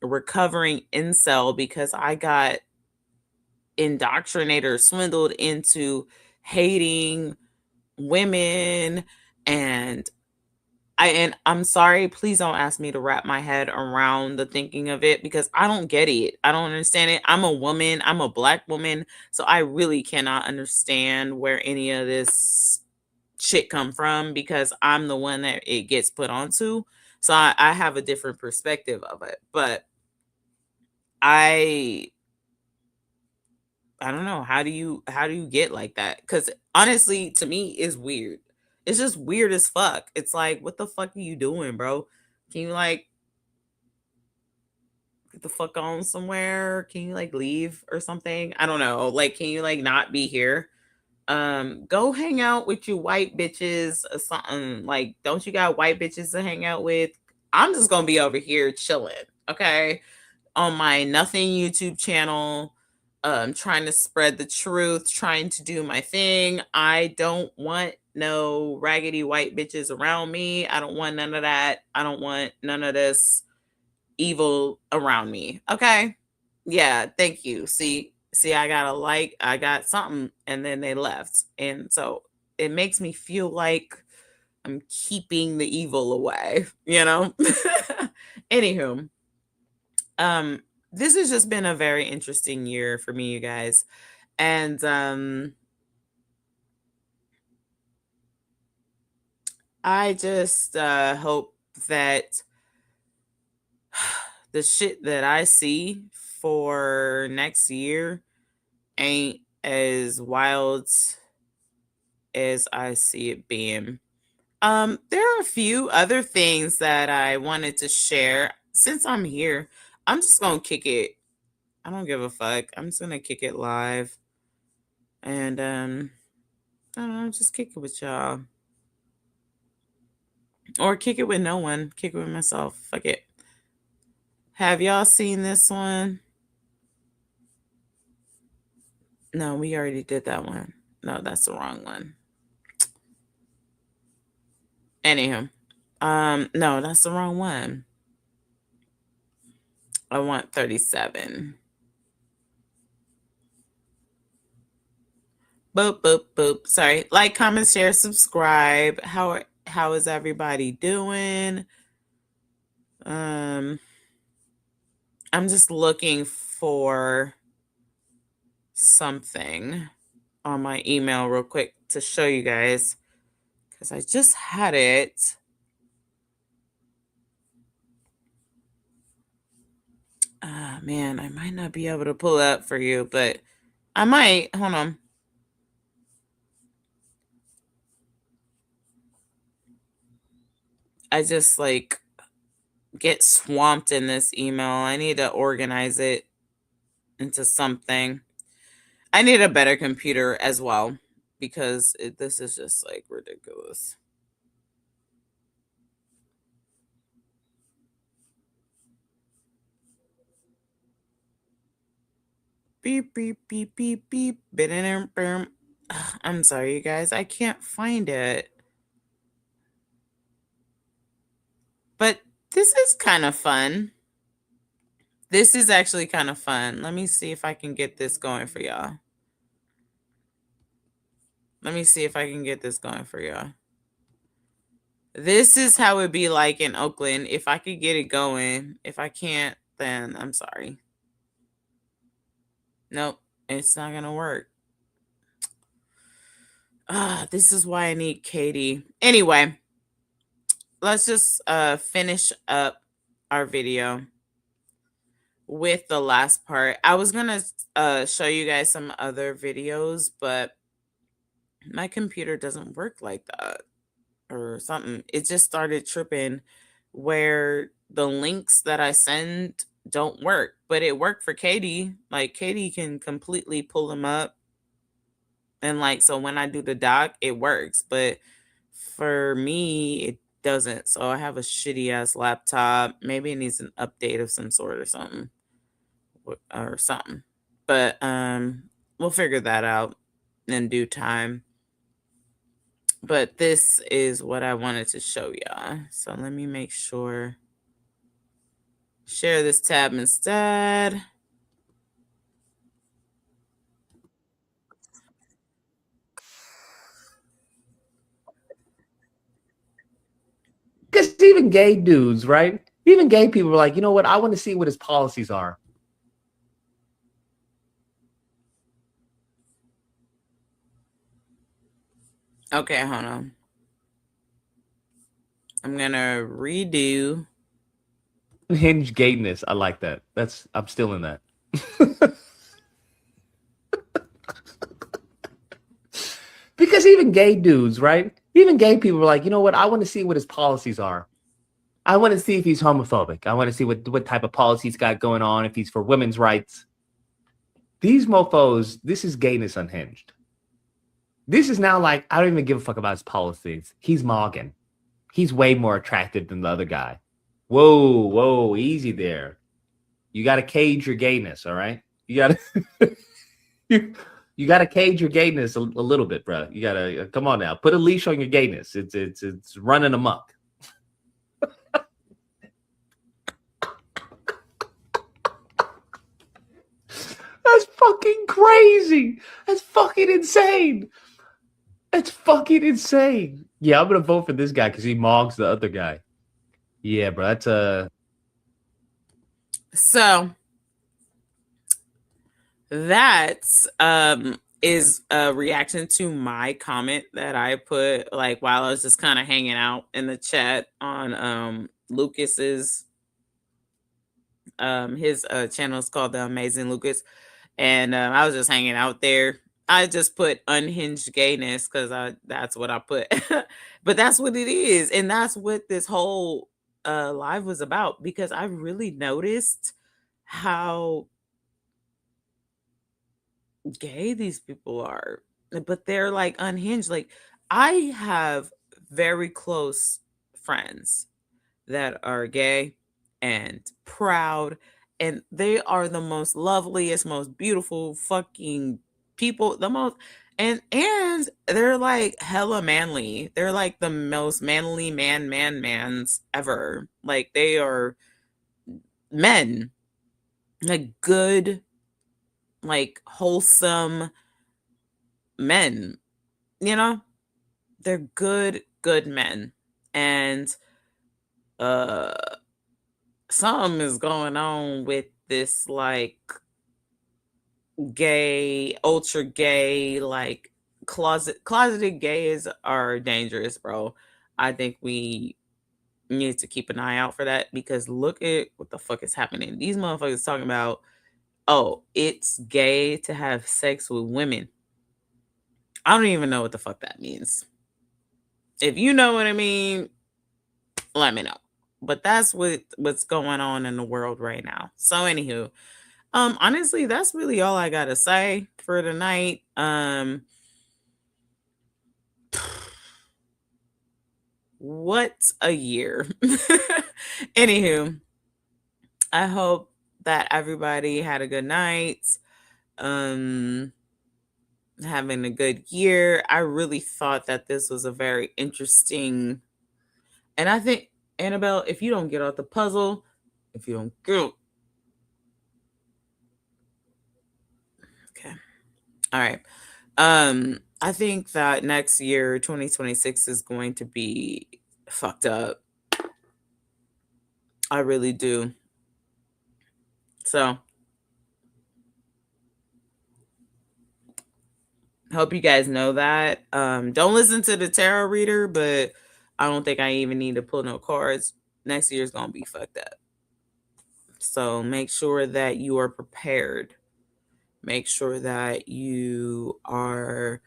recovering incel because I got indoctrinated or swindled into hating women. And I'm sorry, please don't ask me to wrap my head around the thinking of it because I don't get it. I don't understand it. I'm a woman, I'm a Black woman, so I really cannot understand where any of this shit come from because I'm the one that it gets put onto. So I have a different perspective of it. But I don't know, how do you get like that? Because honestly, to me, it's weird. It's just weird as fuck. It's like, what the fuck are you doing, bro? Can you like get the fuck on somewhere? Can you like leave or something? I don't know. Like, can you like not be here? Go hang out with you white bitches or something. Like, don't you got white bitches to hang out with? I'm just gonna be over here chilling, okay? On my nothing YouTube channel, trying to spread the truth, trying to do my thing. I don't want no raggedy white bitches around me. I don't want none of that. I don't want none of this evil around me. Okay? Yeah, thank you. See, I got I got something, and then they left. And so it makes me feel like I'm keeping the evil away, you know? Anywho, this has just been a very interesting year for me, you guys. And I just hope that the shit that I see for next year ain't as wild as I see it being. There are a few other things that I wanted to share. Since I'm here, I'm just gonna kick it. I don't give a fuck. I'm just gonna kick it live. And I don't know, just kick it with y'all. Or kick it with no one. Kick it with myself. Fuck it. Have y'all seen this one? No, we already did that one. No, that's the wrong one. Anywho. No, that's the wrong one. I want 37. Boop, boop, boop. Sorry. Like, comment, share, subscribe. How is everybody doing? I'm just looking for something on my email real quick to show you guys because I just had it. Man, I might not be able to pull it up for you, but I might. Hold on. I just like get swamped in this email. I need to organize it into something. I need a better computer as well because this is just like ridiculous. Beep, beep, beep, beep, beep. I'm sorry, you guys. I can't find it. But this is kind of fun. This is actually kind of fun. Let me see if I can get this going for y'all. Let me see if I can get this going for y'all. This is how it'd be like in Oakland if I could get it going. If I can't, then I'm sorry. Nope, it's not going to work. This is why I need Katie. Anyway, let's just finish up our video with the last part. I was going to show you guys some other videos, but my computer doesn't work like that or something. It just started tripping where the links that I send don't work, but it worked for Katie. Like Katie can completely pull them up. And like, so when I do the doc, it works, but for me, it doesn't. So I have a shitty ass laptop. Maybe it needs an update of some sort or something. But we'll figure that out in due time. But this is what I wanted to show y'all. So let me make sure. Share this tab instead. Because even gay dudes, right? Even gay people are like, you know what? I want to see what his policies are. Okay, hold on. I'm gonna redo Hinge gayness. I like that. I'm still in that. Because even gay dudes, right? Even gay people are like, you know what? I want to see what his policies are. I want to see if he's homophobic. I want to see what type of policies he's got going on, if he's for women's rights. These mofos, this is gayness unhinged. This is now like, I don't even give a fuck about his policies. He's MAGA. He's way more attractive than the other guy. Whoa, easy there. You got to cage your gayness, all right? You got to you got to cage your gayness a little bit, bro. You got to come on now. Put a leash on your gayness. It's running amok. That's fucking crazy. That's fucking insane. That's fucking insane. Yeah, I'm gonna vote for this guy because he mogs the other guy. Yeah, bro. That's So that is a reaction to my comment that I put like while I was just kind of hanging out in the chat on Lucas's his channel is called The Amazing Lucas, and I was just hanging out there. I just put unhinged gayness because that's what I put. But that's what it is, and that's what this whole live was about, because I really noticed how gay these people are, but they're like unhinged. Like, I have very close friends that are gay and proud, and they are the most loveliest, most beautiful fucking people, the most, and they're like hella manly. They're like the most manly mans ever. Like, they are men, like good, like wholesome men, you know? They're good men. And something is going on with this like gay, ultra gay, like closeted gays are dangerous, bro. I think we need to keep an eye out for that, because look at what the fuck is happening. These motherfuckers talking about, oh, it's gay to have sex with women. I don't even know what the fuck that means. If you know what I mean, let me know. But that's what's going on in the world right now. So anywho, honestly, that's really all I gotta say for tonight. What a year. Anywho, I hope that everybody had a good night. having a good year. I really thought that this was a very interesting, and I think, Annabelle, if you don't get out the puzzle, if you don't go, okay, all right. I think that next year, 2026, is going to be fucked up. I really do. So, hope you guys know that. Don't listen to the tarot reader, but I don't think I even need to pull no cards. Next year's gonna be fucked up. So make sure that you are prepared. Make sure that you are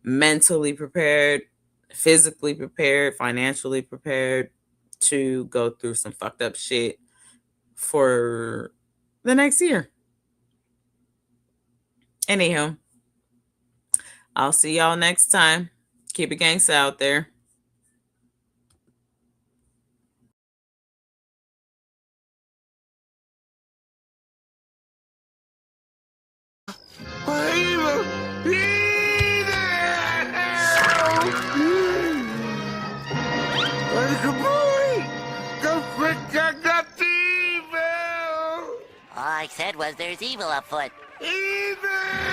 mentally prepared, physically prepared, financially prepared to go through some fucked up shit for the next year. Anyhow, I'll see y'all next time. Keep it gangsta out there. All I said was there's evil afoot. Evil!